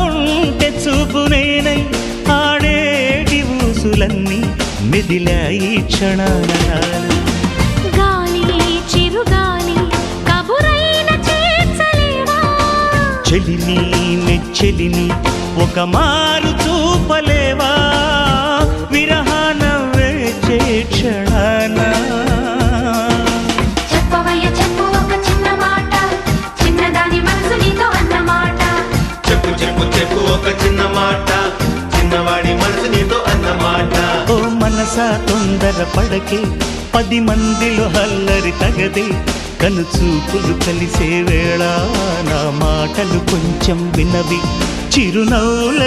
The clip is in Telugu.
ఉంటే చూపు నేనై ఆడేటి ఊసులన్నీ మెదిలాయి క్షణాల గాలి చిరుగాలి కబురైన చేర్చలేవా చెలిని నెచ్చెలిని ఒక మారు చూపలేవా విరహాన వేచే క్షణాన చెప్పవయ్య చెప్పు ఒక చిన్న మాట చిన్నదాని మనసు నీతో అన్నమాట చెప్పు చెప్పు చెప్పు ఒక చిన్న మాట చిన్నవాడి మనసు నీతో అన్నమాట ఓ మనసా తొందర పడకే 10 మందిలో హల్లరి తగదే కను చూపులు కలిసే వేళ నా మాటలు కొంచెం వినవి చిరునవ్వుల